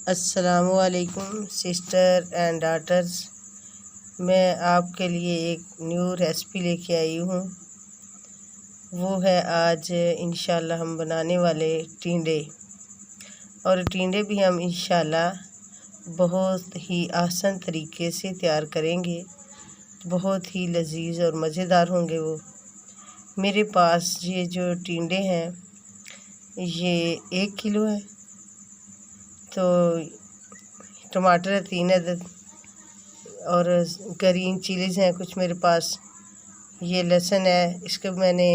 अस्सलामुअलैकुम sister and daughters. मैं आपके लिए एक न्यू रेसिपी लेके आई हूँ। वो है आज इंशाल्लाह हम बनाने वाले टिंडे। और टिंडे भी हम इंशाल्लाह बहुत ही आसान तरीके से तैयार करेंगे। बहुत ही लजीज और मज़ेदार होंगे वो। मेरे पास ये जो टिंडे हैं ये 1 किलो है। तो टमाटर है 3 अदद और ग्रीन चिलीज़ हैं कुछ मेरे पास। ये लहसुन है, इसको मैंने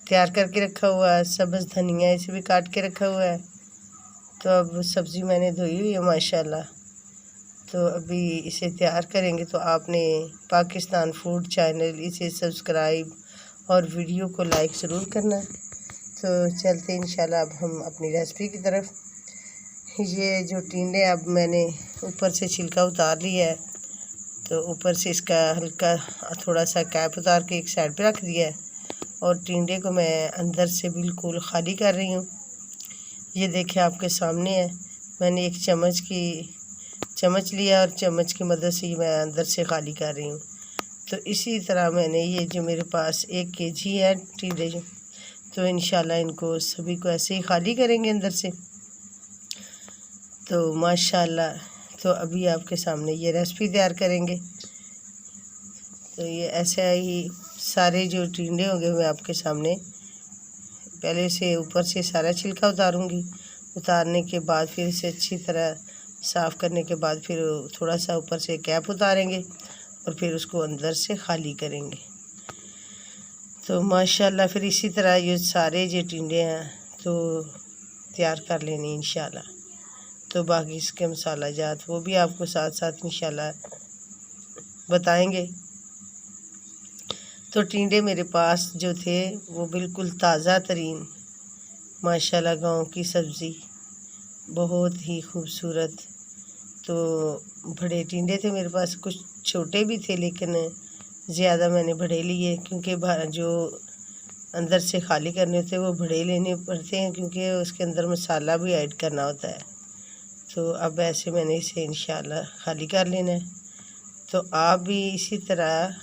तैयार करके रखा हुआ है। सब्ज़ धनिया इसे भी काट के रखा हुआ है। तो अब सब्ज़ी मैंने धोई हुई है माशाल्लाह। तो अभी इसे तैयार करेंगे। तो आपने पाकिस्तान फूड चैनल इसे सब्सक्राइब और वीडियो को लाइक ज़रूर करना। तो चलते इंशाल्लाह अब हम अपनी रेसिपी की तरफ। ये जो टिंडे अब मैंने ऊपर से छिलका उतार लिया है। तो ऊपर से इसका हल्का थोड़ा सा कैप उतार के एक साइड पे रख दिया है। और टिंडे को मैं अंदर से बिल्कुल खाली कर रही हूँ। ये देखिए आपके सामने है। मैंने एक चम्मच लिया और चम्मच की मदद से मैं अंदर से खाली कर रही हूँ। तो इसी तरह मैंने ये जो मेरे पास 1 केजी है टिंडे जो, तो इंशाल्लाह इनको सभी को ऐसे ही खाली करेंगे अंदर से। तो माशाल्लाह तो अभी आपके सामने ये रेसिपी तैयार करेंगे। तो ये ऐसे ही सारे जो टिंडे होंगे मैं आपके सामने पहले से ऊपर से सारा छिलका उतारूंगी। उतारने के बाद फिर इसे अच्छी तरह साफ़ करने के बाद फिर थोड़ा सा ऊपर से कैप उतारेंगे और फिर उसको अंदर से खाली करेंगे। तो माशाल्लाह फिर इसी तरह ये सारे जो टिंडे हैं तो तैयार कर लेने इंशाल्लाह। तो बाकी इसके मसाला जात वो भी आपको साथ साथ इंशाल्लाह बताएंगे। तो टिंडे मेरे पास जो थे वो बिल्कुल ताज़ा तरीन माशाल्लाह गांव की सब्ज़ी, बहुत ही खूबसूरत। तो बड़े टिंडे थे मेरे पास, कुछ छोटे भी थे लेकिन ज़्यादा मैंने बड़े लिए क्योंकि जो अंदर से खाली करने होते हैं वो बड़े लेने पड़ते हैं क्योंकि उसके अंदर मसाला भी ऐड करना होता है। तो अब ऐसे मैंने इसे इंशाल्लाह खाली कर लेना है। तो आप भी इसी तरह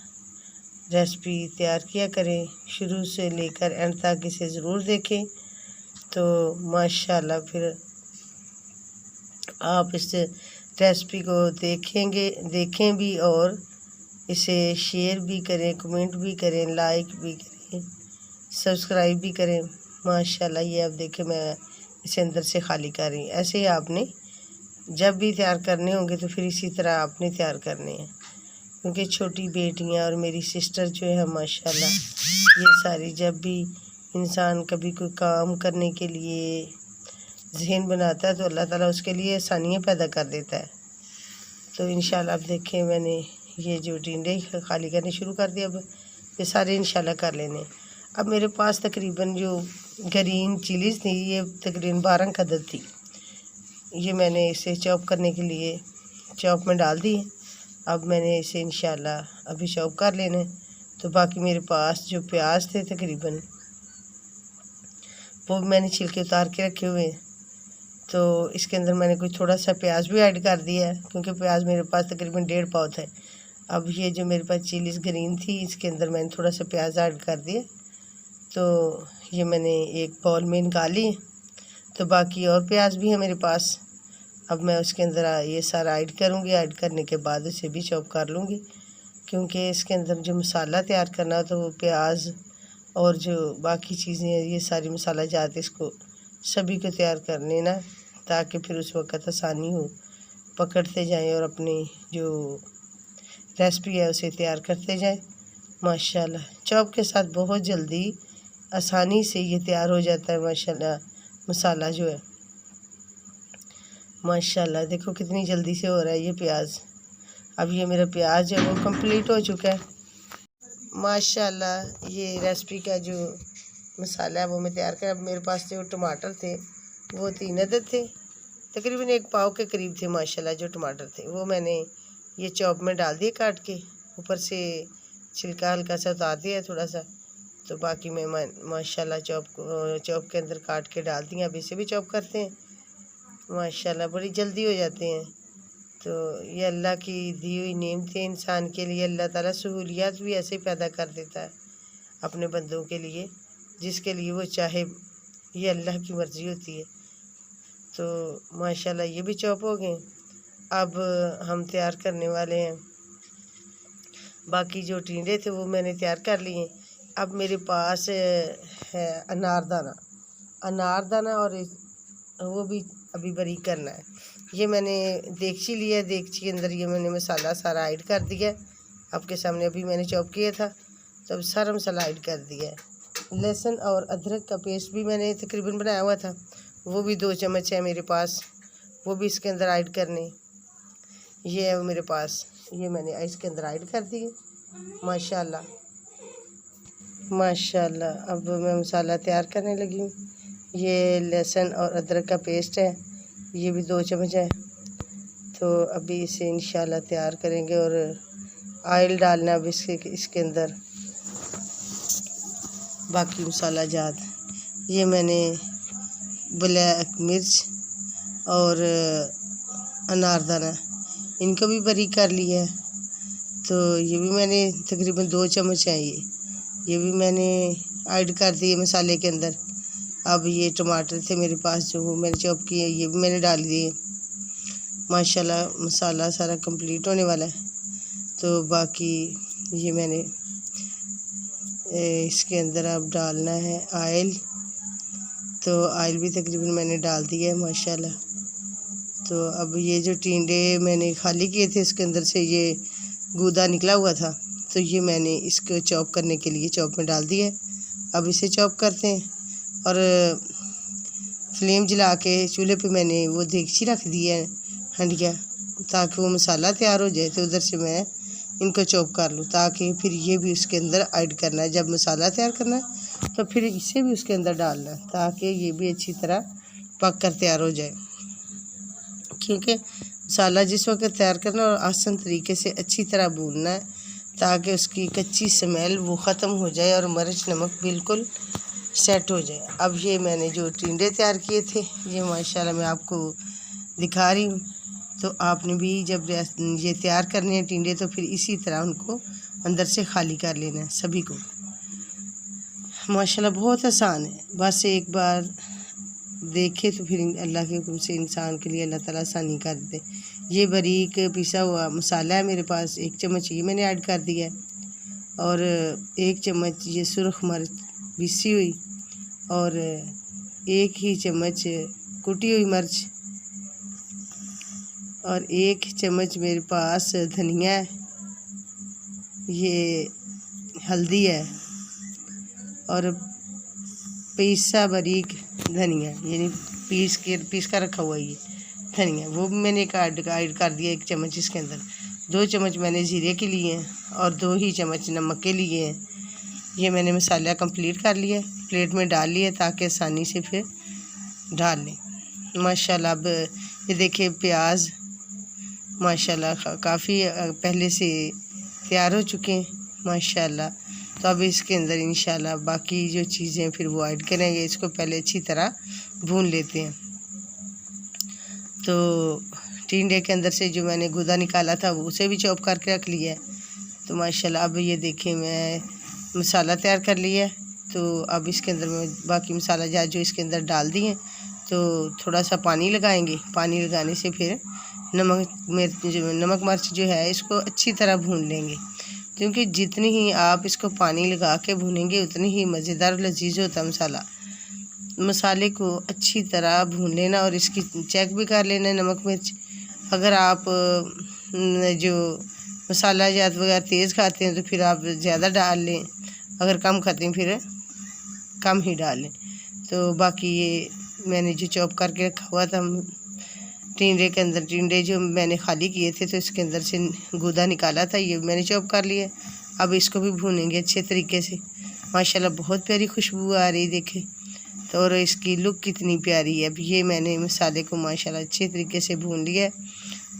रेसिपी तैयार किया करें, शुरू से लेकर एंड तक इसे ज़रूर देखें। तो माशाल्लाह फिर आप इस रेसिपी को देखें भी और इसे शेयर भी करें, कमेंट भी करें, लाइक भी करें, सब्सक्राइब भी करें। माशाल्लाह ये अब देखें मैं इसे अंदर से खाली कर रही हूँ। ऐसे ही आपने जब भी तैयार करने होंगे तो फिर इसी तरह आपने तैयार करने हैं क्योंकि छोटी बेटियां और मेरी सिस्टर जो है माशाल्लाह ये सारी जब भी इंसान कभी कोई काम करने के लिए ज़हन बनाता है तो अल्लाह ताला उसके लिए आसानियाँ पैदा कर देता है। तो इंशाल्लाह अब देखें मैंने ये जो टिंडे खाली करने शुरू कर दिया। अब ये सारे इंशाल्लाह कर लेने। अब मेरे पास तकरीबन जो ग्रीन चिलीज़ थी ये तकरीबन 12 अदद थी। ये मैंने इसे चॉप करने के लिए चॉप में डाल दी। अब मैंने इसे इंशाल्लाह अभी चॉप कर लेना है। तो बाकी मेरे पास जो प्याज थे तकरीबन वो मैंने छिलके उतार के रखे हुए हैं। तो इसके अंदर मैंने कोई थोड़ा सा प्याज भी ऐड कर दिया है क्योंकि प्याज मेरे पास तकरीबन 1.5 पाव है। अब ये जो मेरे पास चिलीज़ ग्रीन थी इसके अंदर मैंने थोड़ा सा प्याज ऐड कर दिया। तो ये मैंने एक बाउल में निकाली। तो बाकी और प्याज भी है मेरे पास। अब मैं उसके अंदर ये सारा ऐड करूँगी। ऐड करने के बाद इसे भी चॉप कर लूँगी क्योंकि इसके अंदर जो मसाला तैयार करना हो तो वो प्याज और जो बाकी चीज़ें ये सारी मसाला जात इसको सभी को तैयार कर लेना ताकि फिर उस वक़्त आसानी हो, पकड़ते जाएं और अपनी जो रेसिपी है उसे तैयार करते जाएं। माशाल्लाह चॉप के साथ बहुत जल्दी आसानी से ये तैयार हो जाता है माशाल्लाह मसाला जो है। माशाल्लाह देखो कितनी जल्दी से हो रहा है ये प्याज। अब ये मेरा प्याज है वो कंप्लीट हो चुका है। माशाल्लाह ये रेसिपी का जो मसाला है वो मैं तैयार कर। अब मेरे पास जो टमाटर थे वो 3 अदद थे, तकरीबन 1 पाव के करीब थे माशाल्लाह जो टमाटर थे। वो मैंने ये चॉप में डाल दिए काट के, ऊपर से छिलका हल्का सा उतार दिया थोड़ा सा। तो बाकी मैं माशाल्लाह चॉप के अंदर काट के डाल दिया। अब इसे भी चॉप करते हैं। माशाल्लाह बड़ी जल्दी हो जाते हैं। तो ये अल्लाह की दी हुई नेमतें इंसान के लिए, अल्लाह ताला सहूलियात भी ऐसे पैदा कर देता है अपने बंदों के लिए जिसके लिए वो चाहे। ये अल्लाह की मर्ज़ी होती है। तो माशाल्लाह ये भी चॉप हो गए। अब हम तैयार करने वाले हैं, बाकी जो टिंडे थे वो मैंने तैयार कर लिए। अब मेरे पास है अनारदाना और वो भी अभी बारीक करना है। ये मैंने देगची लिया, देगची के अंदर ये मैंने मसाला सारा ऐड कर दिया। आपके सामने अभी मैंने चॉप किया था तो अब सारा मसाला ऐड कर दिया है। लहसुन और अदरक का पेस्ट भी मैंने तकरीबन बनाया हुआ था, वो भी 2 चम्मच है मेरे पास, वो भी इसके अंदर ऐड करने। ये है मेरे पास, ये मैंने इसके अंदर ऐड कर दिए। माशाल्लाह माशाल्लाह। अब मैं मसाला तैयार करने लगी हूँ। ये लहसुन और अदरक का पेस्ट है, ये भी 2 चम्मच है। तो अभी इसे इंशाल्लाह तैयार करेंगे और ऑयल डालना अब इसके अंदर। बाकी मसाला जात ये मैंने ब्लैक मिर्च और अनारदाना इनको भी बारीक कर लिया है। तो ये भी मैंने तकरीबन 2 चम्मच है, ये भी मैंने ऐड कर दिए मसाले के अंदर। अब ये टमाटर थे मेरे पास जो वो मैंने चॉप किए, ये भी मैंने डाल दिए। माशाल्लाह मसाला सारा कंप्लीट होने वाला है। तो बाकी ये मैंने इसके अंदर अब डालना है ऑयल। तो ऑयल भी तकरीबन मैंने डाल दिया है माशाल्लाह। तो अब ये जो टिंडे मैंने खाली किए थे इसके अंदर से ये गूदा निकला हुआ था, तो ये मैंने इसको चॉप करने के लिए चॉप में डाल दिया है। अब इसे चॉप करते हैं और फ्लेम जला के चूल्हे पे मैंने वो देगची रख दी है हंडिया, ताकि वो मसाला तैयार हो जाए। तो उधर से मैं इनको चॉप कर लूँ, ताकि फिर ये भी उसके अंदर ऐड करना है। जब मसाला तैयार करना है तो फिर इसे भी उसके अंदर डालना है, ताकि ये भी अच्छी तरह पक कर तैयार हो जाए। क्योंकि मसाला जिस वक्त तैयार करना और आसान तरीके से अच्छी तरह भूनना है, ताकि उसकी कच्ची स्मेल वो ख़त्म हो जाए और मिर्च नमक बिल्कुल सेट हो जाए। अब ये मैंने जो टिंडे तैयार किए थे ये माशाल्लाह मैं आपको दिखा रही हूँ। तो आपने भी जब ये तैयार करने हैं टिंडे तो फिर इसी तरह उनको अंदर से खाली कर लेना है सभी को। माशाल्लाह बहुत आसान है, बस एक बार देखे तो फिर अल्लाह के हुक्म से इंसान के लिए अल्लाह ताला आसानी कर देते। ये बारीक पिसा हुआ मसाला है मेरे पास, 1 चम्मच ये मैंने ऐड कर दिया है और 1 चम्मच ये सुरख मिर्च पीसी हुई और 1 ही चम्मच कुटी हुई मिर्च और 1 चम्मच मेरे पास धनिया है, ये हल्दी है और पीसा बारीक धनिया, यानी पीस का रखा हुआ ये धनिया, वो भी मैंने ऐड कर दिया 1 चम्मच इसके अंदर। 2 चम्मच मैंने ज़ीरे के लिए हैं और 2 ही चम्मच नमक के लिए हैं। ये मैंने मसाला कंप्लीट कर लिया, प्लेट में डाल लिया ताकि आसानी से फिर डाल लें। माशाल्लाह अब ये देखिए प्याज माशाल्लाह काफ़ी पहले से तैयार हो चुके हैं माशाल्लाह। तो अब इसके अंदर इंशाल्लाह बाकी जो चीज़ें फिर वो ऐड करेंगे। इसको पहले अच्छी तरह भून लेते हैं। तो टिंडे के अंदर से जो मैंने गूदा निकाला था वो उसे भी चॉप करके रख लिया है। तो माशाल्लाह अब ये देखिए मैं मसाला तैयार कर लिया है। तो अब इसके अंदर मैं बाकी मसाला जा जो इसके अंदर डाल दिए। तो थोड़ा सा पानी लगाएंगे, पानी लगाने से फिर नमक मिर्च जो है इसको अच्छी तरह भून लेंगे, क्योंकि जितनी ही आप इसको पानी लगा के भूनेंगे उतनी ही मज़ेदार लजीज होता मसाला। मसाले को अच्छी तरह भून लेना और इसकी चेक भी कर लेना नमक मिर्च। अगर आप जो मसाला जात वगैरह तेज़ खाते हैं तो फिर आप ज़्यादा डाल लें, अगर कम खाते हैं फिर कम ही डाल लें। तो बाकी ये मैंने जो चॉप करके रखा हुआ था टिंडे के अंदर, टिंडे जो मैंने खाली किए थे तो इसके अंदर से गूदा निकाला था, ये मैंने चॉप कर लिया। अब इसको भी भूनेंगे अच्छे तरीके से। माशाल्लाह बहुत प्यारी खुशबू आ रही देखे तो, और इसकी लुक कितनी प्यारी है। अब ये मैंने मसाले को माशाल्लाह अच्छे तरीके से भून लिया है।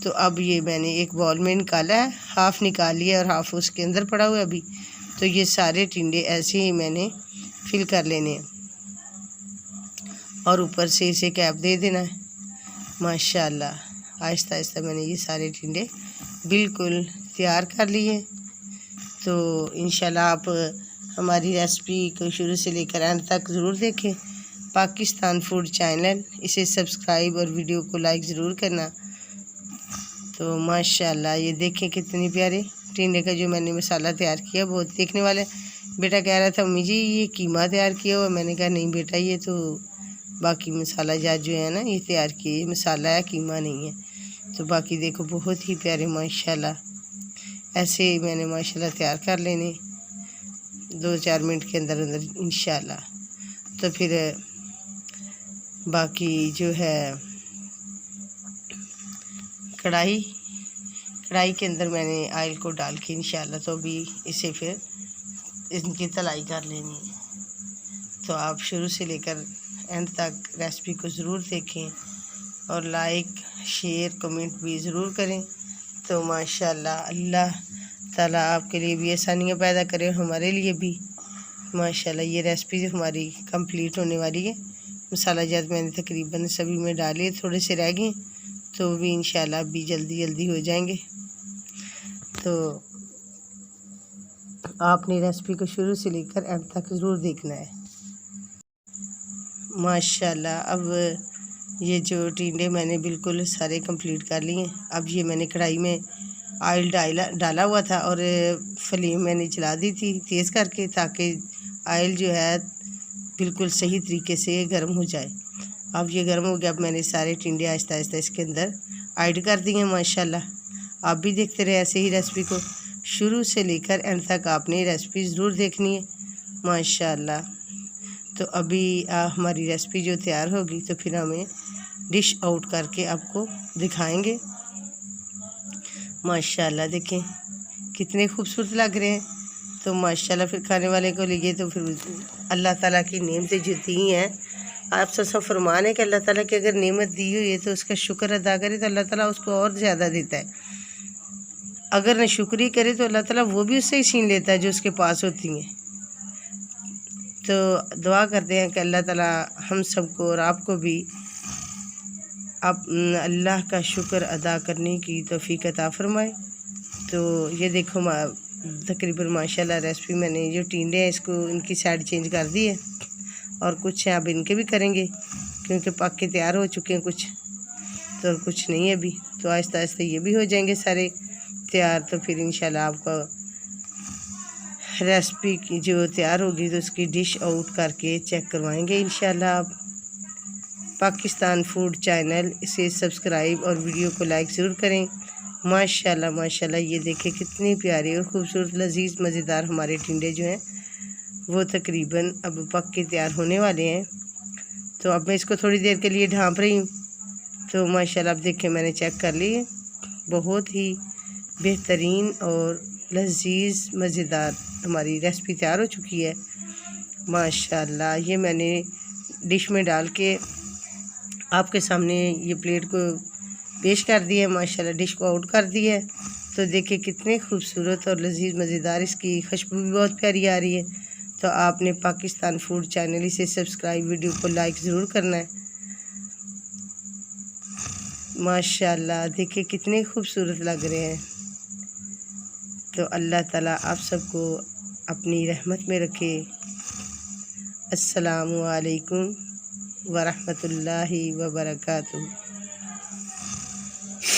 तो अब ये मैंने एक बाउल में निकाला है, हाफ़ निकाल लिया और हाफ़ उसके अंदर पड़ा हुआ है अभी। तो ये सारे टिंडे ऐसे ही मैंने फिल कर लेने हैं और ऊपर से इसे कैप दे देना है। माशाल्लाह आहिस्ता आहिस्ता मैंने ये सारे टिंडे बिल्कुल तैयार कर लिए। तो इंशाल्लाह आप हमारी रेसिपी को शुरू से लेकर अंत तक ज़रूर देखें। पाकिस्तान फूड चैनल, इसे सब्सक्राइब और वीडियो को लाइक ज़रूर करना। तो माशाल्लाह ये देखें कितनी प्यारे टिंडे का जो मैंने मसाला तैयार किया, बहुत देखने वाले। बेटा कह रहा था अम्मी जी ये कीमा तैयार किया हुआ। मैंने कहा नहीं बेटा, ये तो बाकी मसाला जात जो है ना ये तैयार किए, ये मसाला है, कीमा नहीं है। तो बाकी देखो बहुत ही प्यारे माशाल्लाह ऐसे मैंने माशाल्लाह तैयार कर लेने 2-4 मिनट के अंदर अंदर इंशाल्लाह। तो फिर बाकी जो है कढ़ाई के अंदर मैंने ऑयल को डाल के इंशाल्लाह तो अभी इसे फिर इनकी तलाई कर लेनी है। तो आप शुरू से लेकर एंड तक रेसिपी को ज़रूर देखें और लाइक शेयर कमेंट भी ज़रूर करें। तो माशाल्लाह अल्लाह ताला आपके लिए भी आसानियाँ पैदा करे, हमारे लिए भी। माशाल्लाह ये रेसिपी जो हमारी कंप्लीट होने वाली है। मसाला जात मैंने तकरीबन सभी में डाले, थोड़े से रह गए तो भी इंशाल्लाह भी जल्दी हो जाएंगे। तो आपने रेसिपी को शुरू से लेकर एंड तक ज़रूर देखना है। माशाल्लाह अब ये जो टिंडे मैंने बिल्कुल सारे कंप्लीट कर लिए। अब ये मैंने कढ़ाई में ऑयल डाला हुआ था और फ्लेम मैंने जला दी थी तेज़ करके, ताकि ऑयल जो है बिल्कुल सही तरीके से गर्म हो जाए। अब ये गर्म हो गया। अब मैंने सारे टिंडे आहिस्ता आहिस्ता इसके अंदर ऐड कर दिए। माशाल्लाह आप भी देखते रहे ऐसे ही रेसिपी को शुरू से लेकर एंड तक आपने रेसिपी ज़रूर देखनी है माशाल्लाह। तो अभी हमारी रेसिपी जो तैयार होगी तो फिर हमें डिश आउट करके आपको दिखाएंगे। माशाल्लाह देखें कितने खूबसूरत लग रहे हैं। तो माशाल्लाह फिर खाने वाले को लिए तो फिर अल्लाह ताला की नेमतें जो दी हैं, आप सब फरमान है कि अल्लाह ताला की अगर नेमत दी हुई है तो उसका शुक्र अदा करे तो अल्लाह ताला उसको और ज़्यादा देता है। अगर न शुक्र ही करे तो अल्लाह ताला वो भी उससे ही छीन लेता है जो उसके पास होती हैं। तो दुआ करते हैं कि अल्लाह ताला हम सबको और आपको भी अल्लाह का शुक्र अदा करने की तौफीक अता फरमाए। तो ये देखो तकरीबन माशाल्लाह रेसिपी मैंने जो टिंडे हैं इसको इनकी साइड चेंज कर दी है और कुछ हैं अब इनके भी करेंगे क्योंकि पक के तैयार हो चुके हैं कुछ, तो कुछ नहीं है अभी। तो आहिस्ता आहिस्ता ये भी हो जाएंगे सारे तैयार। तो फिर इंशाल्लाह आपका रेसिपी की जो तैयार होगी तो उसकी डिश आउट करके चेक करवाएंगे इंशाल्लाह। आप पाकिस्तान फूड चैनल, इसे सब्सक्राइब और वीडियो को लाइक ज़रूर करें। माशाल्लाह माशाल्लाह ये देखें कितनी प्यारी और ख़ूबसूरत लजीज मज़ेदार हमारे टिंडे जो हैं वो तकरीबन अब पक के तैयार होने वाले हैं। तो अब मैं इसको थोड़ी देर के लिए ढाँप रही हूँ। तो माशाल्लाह अब देखें मैंने चेक कर ली, बहुत ही बेहतरीन और लजीज मज़ेदार हमारी रेसिपी तैयार हो चुकी है माशाल्लाह। ये मैंने डिश में डाल के आपके सामने ये प्लेट को पेश कर दिया है माशाल्लाह, डिश को आउट कर दिया है। तो देखिए कितने खूबसूरत और लजीज मज़ेदार, इसकी खुशबू भी बहुत प्यारी आ रही है। तो आपने पाकिस्तान फूड चैनल, इसे सब्सक्राइब, वीडियो को लाइक ज़रूर करना है माशाल्लाह। देखिए कितने खूबसूरत लग रहे हैं। तो अल्लाह ताला आप सबको अपनी रहमत में रखे। अस्सलामु अलैकुम व रहमतुल्लाहि व बरकातुहू।